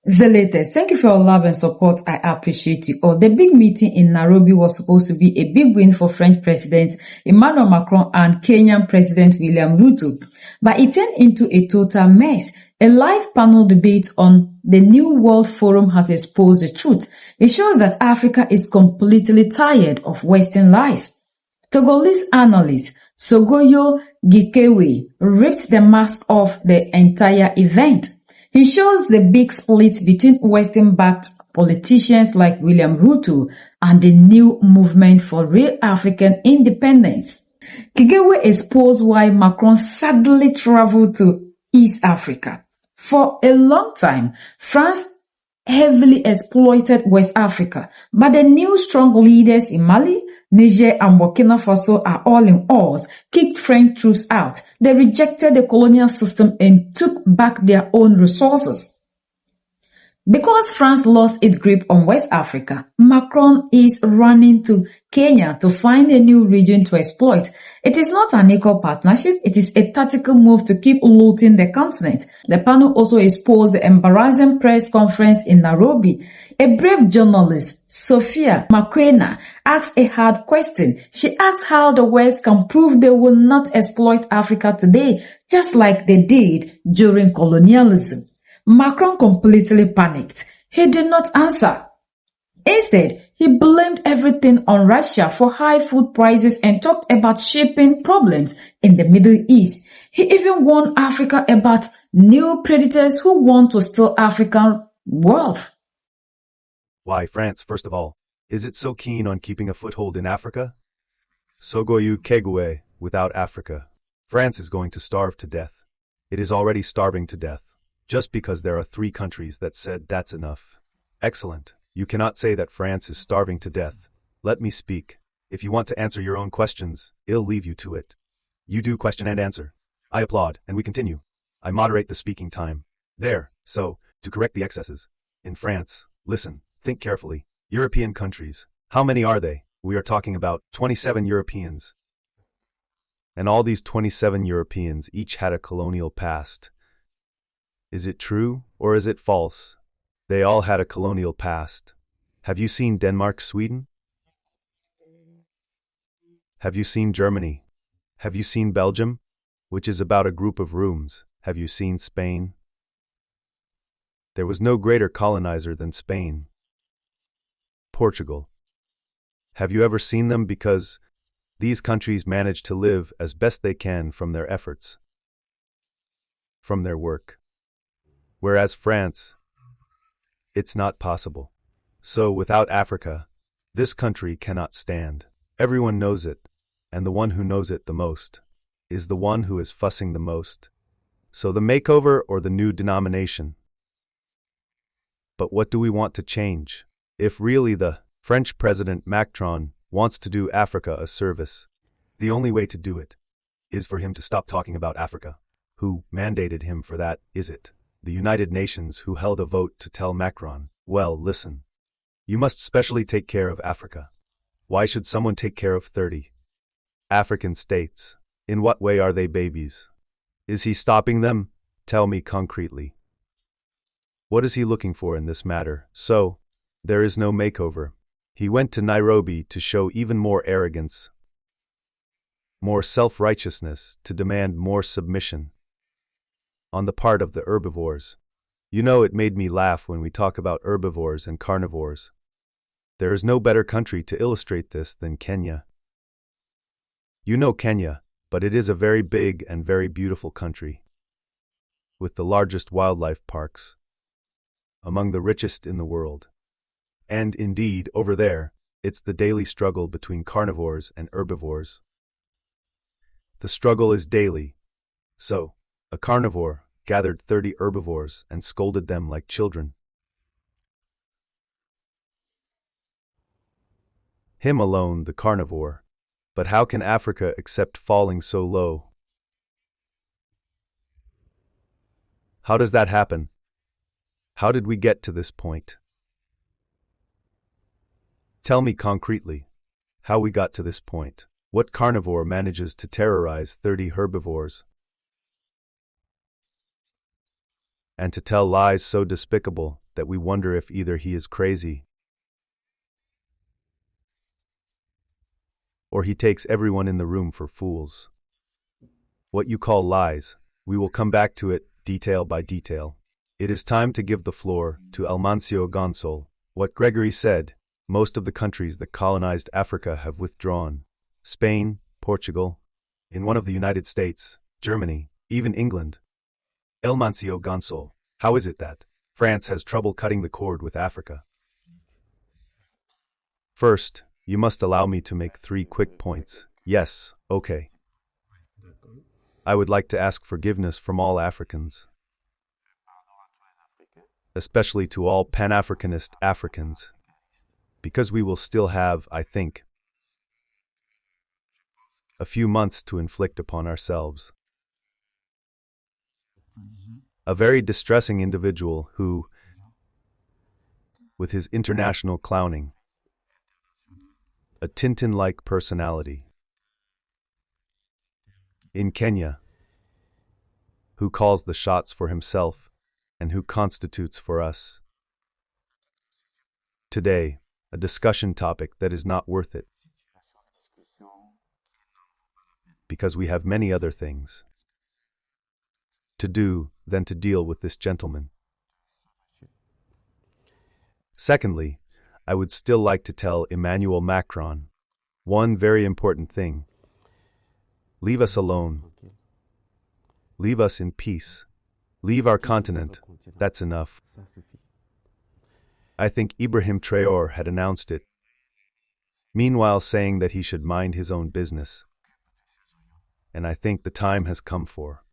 The latest. Thank you for your love and support. I appreciate you all. The big meeting in Nairobi was supposed to be a big win for French President Emmanuel Macron and Kenyan President William Ruto, but it turned into a total mess. A live panel debate on the New World Forum has exposed the truth. It shows that Africa is completely tired of Western lies. Togolese analyst Sogoyo Gikewe ripped the mask off the entire event. He shows the big split between Western-backed politicians like William Ruto and the new movement for real African independence. Kigewe exposed why Macron suddenly traveled to East Africa. For a long time, France heavily exploited West Africa, but the new strong leaders in Mali, Niger and Burkina Faso are all in oars, kicked French troops out. They rejected the colonial system and took back their own resources. Because France lost its grip on West Africa, Macron is running to Kenya to find a new region to exploit. It is not an equal partnership, it is a tactical move to keep looting the continent. The panel also exposed the embarrassing press conference in Nairobi. A brave journalist, Sophia Makwena, asked a hard question. She asked how the West can prove they will not exploit Africa today, just like they did during colonialism. Macron completely panicked. He did not answer. Instead, he blamed everything on Russia for high food prices and talked about shipping problems in the Middle East. He even warned Africa about new predators who want to steal African wealth. Why France, first of all? Is it so keen on keeping a foothold in Africa? Sogoyu Kegwe, without Africa, France is going to starve to death. It is already starving to death. Just because there are 3 countries that said that's enough. Excellent. You cannot say that France is starving to death. Let me speak. If you want to answer your own questions, I'll leave you to it. You do question and answer. I applaud, and we continue. I moderate the speaking time. There, so, to correct the excesses. In France, listen, think carefully. European countries. How many are they? We are talking about 27 Europeans. And all these 27 Europeans each had a colonial past. Is it true, or is it false? They all had a colonial past. Have you seen Denmark, Sweden? Have you seen Germany? Have you seen Belgium, which is about a group of rooms? Have you seen Spain? There was no greater colonizer than Spain. Portugal. Have you ever seen them? Because these countries manage to live as best they can from their efforts, from their work. Whereas France, it's not possible. So without Africa, this country cannot stand. Everyone knows it, and the one who knows it the most is the one who is fussing the most. So the makeover or the new denomination. But what do we want to change? If really the French President Macron wants to do Africa a service, the only way to do it is for him to stop talking about Africa. Who mandated him for that, is it? The United Nations who held a vote to tell Macron, well, listen, you must specially take care of Africa. Why should someone take care of 30 African states? In what way are they babies? Is he stopping them? Tell me concretely. What is he looking for in this matter? So, there is no makeover. He went to Nairobi to show even more arrogance, more self-righteousness, to demand more submission on the part of the herbivores. You know, it made me laugh when we talk about herbivores and carnivores. There is no better country to illustrate this than Kenya. You know Kenya, but it is a very big and very beautiful country, with the largest wildlife parks, among the richest in the world. And indeed, over there, it's the daily struggle between carnivores and herbivores. The struggle is daily. So, a carnivore gathered 30 herbivores and scolded them like children. Him alone, the carnivore. But how can Africa accept falling so low? How does that happen? How did we get to this point? Tell me concretely how we got to this point. What carnivore manages to terrorize 30 herbivores? and to tell lies so despicable that we wonder if either he is crazy or he takes everyone in the room for fools. What you call lies, we will come back to it detail by detail. It is time to give the floor to Almancio Gonçal. What Gregory said, most of the countries that colonized Africa have withdrawn. Spain, Portugal, in one of the United States, Germany, even England. Almancio Gonçal, how is it that France has trouble cutting the cord with Africa? First, you must allow me to make 3 quick points. Yes, okay. I would like to ask forgiveness from all Africans, especially to all Pan-Africanist Africans, because we will still have, I think, a few months to inflict upon ourselves. A very distressing individual who, with his international clowning, a Tintin-like personality, in Kenya, who calls the shots for himself and who constitutes for us. Today, a discussion topic that is not worth it, because we have many other things to do than to deal with this gentleman. Secondly, I would still like to tell Emmanuel Macron one very important thing. Leave us alone. Leave us in peace. Leave our continent. That's enough. I think Ibrahim Traore had announced it, meanwhile saying that he should mind his own business. And I think the time has come for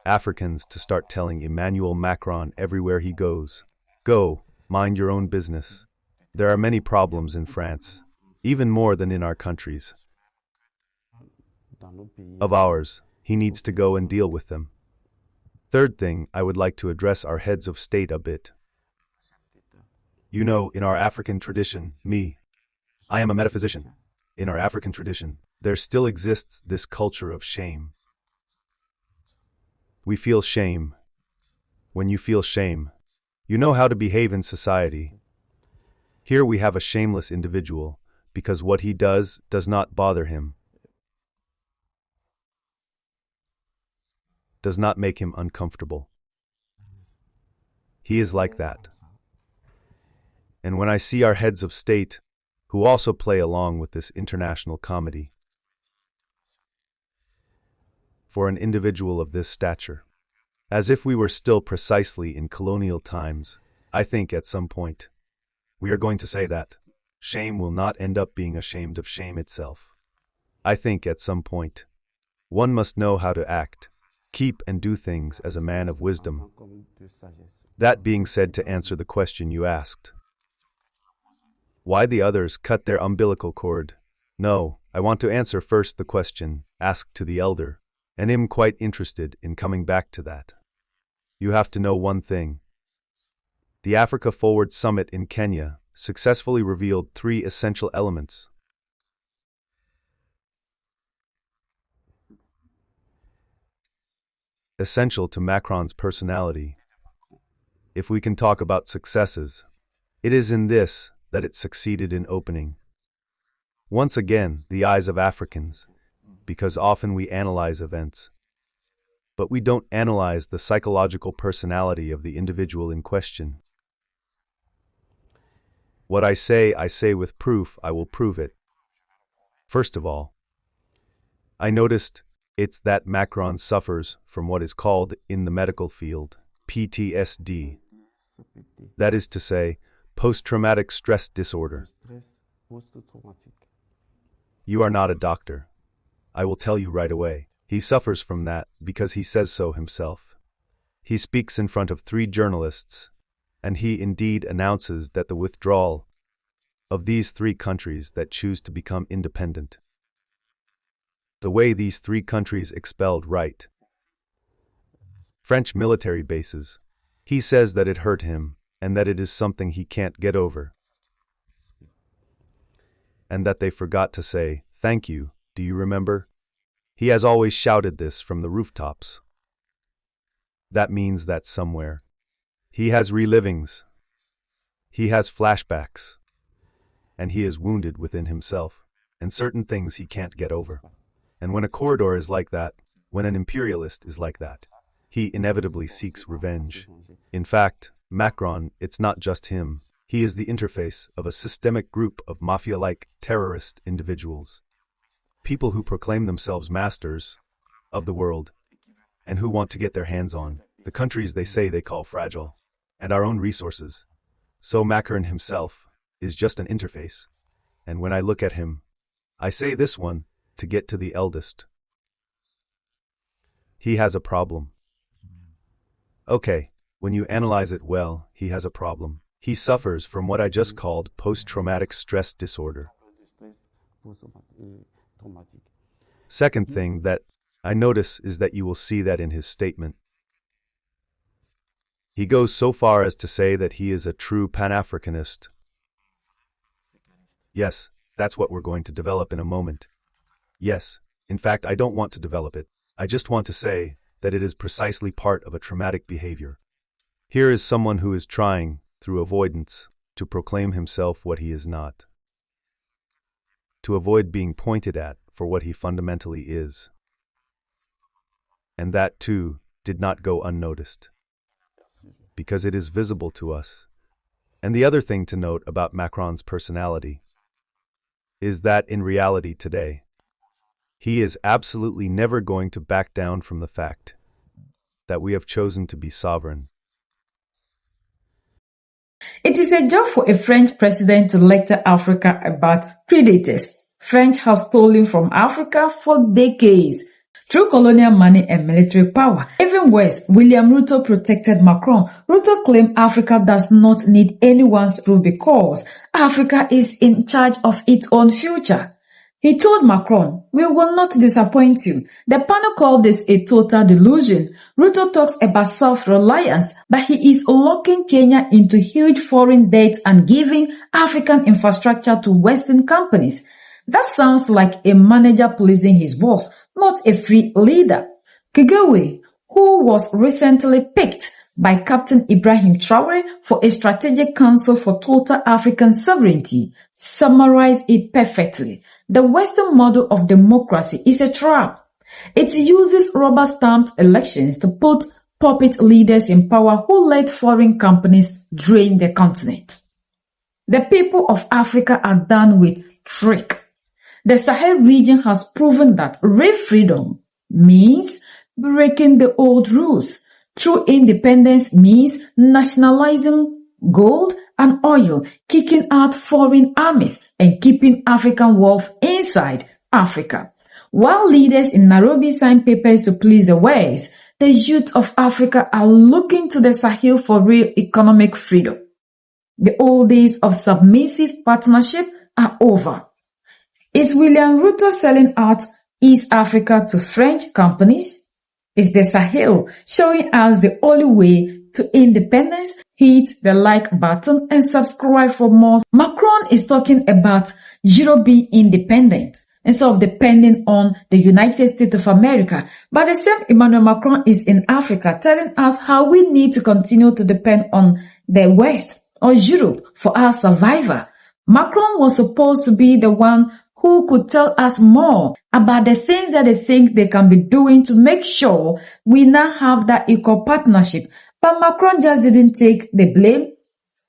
Africans to start telling Emmanuel Macron everywhere he goes, go, mind your own business. There are many problems in France, even more than in our countries. Of ours, he needs to go and deal with them. Third thing, I would like to address our heads of state a bit. You know, in our African tradition, I am a metaphysician. In our African tradition, there still exists this culture of shame. We feel shame. When you feel shame, you know how to behave in society. Here we have a shameless individual, because what he does not bother him, does not make him uncomfortable. He is like that. And when I see our heads of state, who also play along with this international comedy, for an individual of this stature, as if we were still precisely in colonial times, I think at some point, we are going to say that shame will not end up being ashamed of shame itself. I think at some point, one must know how to act, keep and do things as a man of wisdom. That being said, to answer the question you asked, why the others cut their umbilical cord? No, I want to answer first the question asked to the elder, and am quite interested in coming back to that. You have to know one thing. The Africa Forward Summit in Kenya successfully revealed 3 essential elements. Essential to Macron's personality. If we can talk about successes, it is in this that it succeeded in opening, once again, the eyes of Africans, because often we analyze events, but we don't analyze the psychological personality of the individual in question. What I say with proof, I will prove it. First of all, I noticed it's that Macron suffers from what is called in the medical field PTSD. That is to say, post-traumatic stress disorder. You are not a doctor. I will tell you right away. He suffers from that because he says so himself. He speaks in front of 3 journalists, and he indeed announces that the withdrawal of these 3 countries that choose to become independent. The way these 3 countries expelled French military bases, he says that it hurt him, and that it is something he can't get over. And that they forgot to say, thank you, do you remember? He has always shouted this from the rooftops. That means that somewhere he has relivings, he has flashbacks, and he is wounded within himself, and certain things he can't get over. And when a corridor is like that, when an imperialist is like that, he inevitably seeks revenge. In fact, Macron, it's not just him. He is the interface of a systemic group of mafia-like terrorist individuals. People who proclaim themselves masters of the world and who want to get their hands on the countries they say they call fragile and our own resources. So Macron himself is just an interface. And when I look at him, I say this one to get to the eldest. He has a problem. Okay, when you analyze it well, he has a problem. He suffers from what I just called post-traumatic stress disorder. Second thing that I notice is that you will see that in his statement. He goes so far as to say that he is a true Pan-Africanist. Yes, that's what we're going to develop in a moment. Yes, in fact, I don't want to develop it. I just want to say that it is precisely part of a traumatic behavior. Here is someone who is trying, through avoidance, to proclaim himself what he is not. To avoid being pointed at for what he fundamentally is. And that, too, did not go unnoticed. Because it is visible to us. And the other thing to note about Macron's personality is that in reality today, he is absolutely never going to back down from the fact that we have chosen to be sovereign. It is a job for a French president to lecture Africa about predators. French have stolen from Africa for decades through colonial money and military power. Even worse, William Ruto protected Macron. Ruto claimed Africa does not need anyone's rule because Africa is in charge of its own future. He told Macron, "We will not disappoint you." The panel called this a total delusion. Ruto talks about self-reliance, but he is locking Kenya into huge foreign debt and giving African infrastructure to Western companies. That sounds like a manager pleasing his boss, not a free leader. Kagame, who was recently picked by Captain Ibrahim Traore for a strategic council for total African sovereignty, summarized it perfectly. The Western model of democracy is a trap. It uses rubber-stamped elections to put puppet leaders in power who let foreign companies drain the continent. The people of Africa are done with trick. The Sahel region has proven that real freedom means breaking the old rules. True independence means nationalizing gold and oil, kicking out foreign armies, and keeping African wealth inside Africa. While leaders in Nairobi sign papers to please the West, the youth of Africa are looking to the Sahel for real economic freedom. The old days of submissive partnership are over. Is William Ruto selling out East Africa to French companies? Is the Sahel showing us the only way to independence? Hit the like button and subscribe for more. Macron is talking about Europe being independent instead of depending on the United States of America. But the same Emmanuel Macron is in Africa telling us how we need to continue to depend on the West or Europe for our survival. Macron was supposed to be the one who could tell us more about the things that they think they can be doing to make sure we now have that equal partnership. But Macron just didn't take the blame.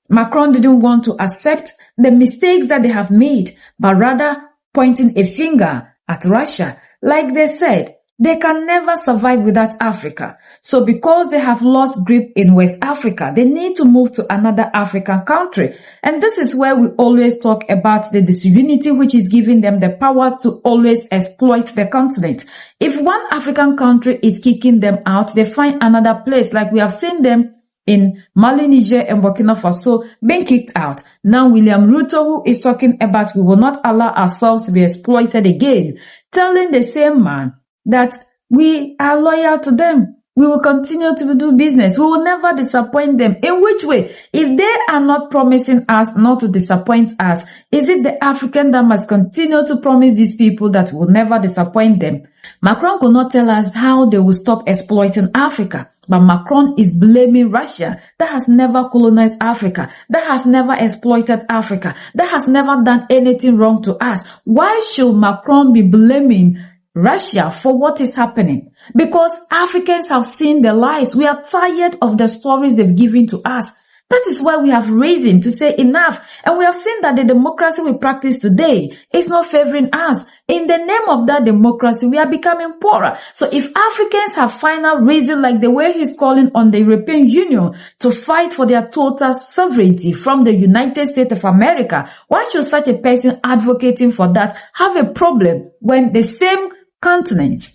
Macron didn't want to accept the mistakes that they have made, but rather pointing a finger at Russia. Like they said, they can never survive without Africa. So because they have lost grip in West Africa, they need to move to another African country. And this is where we always talk about the disunity which is giving them the power to always exploit the continent. If one African country is kicking them out, they find another place, like we have seen them in Mali, Niger, and Burkina Faso being kicked out. Now William Ruto, who is talking about we will not allow ourselves to be exploited again, telling the same man that we are loyal to them. We will continue to do business. We will never disappoint them. In which way? If they are not promising us not to disappoint us, is it the African that must continue to promise these people that will never disappoint them? Macron could not tell us how they will stop exploiting Africa. But Macron is blaming Russia that has never colonized Africa, that has never exploited Africa, that has never done anything wrong to us. Why should Macron be blaming Russia for what is happening? Because Africans have seen the lies. We are tired of the stories they've given to us. That is why we have reason to say enough. And we have seen that the democracy we practice today is not favoring us. In the name of that democracy, we are becoming poorer. So if Africans have final reason, like the way he's calling on the European Union to fight for their total sovereignty from the United States of America, why should such a person advocating for that have a problem when the same continents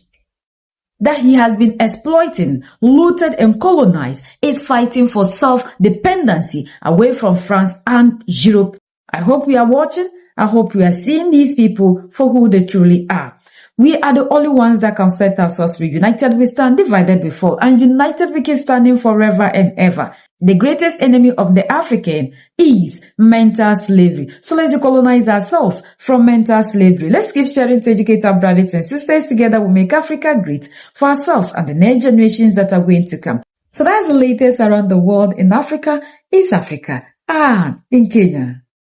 that he has been exploiting, looted and colonized is fighting for self-dependency away from France and Europe? I hope we are watching. I hope we are seeing these people for who they truly are. We are the only ones that can set ourselves free. United we stand, divided we fall. And united we keep standing forever and ever. The greatest enemy of the African is mental slavery. So let's decolonize ourselves from mental slavery. Let's keep sharing to educate our brothers and sisters. Together we'll make Africa great for ourselves and the next generations that are going to come. So that's the latest around the world in Africa, East Africa, and in Kenya.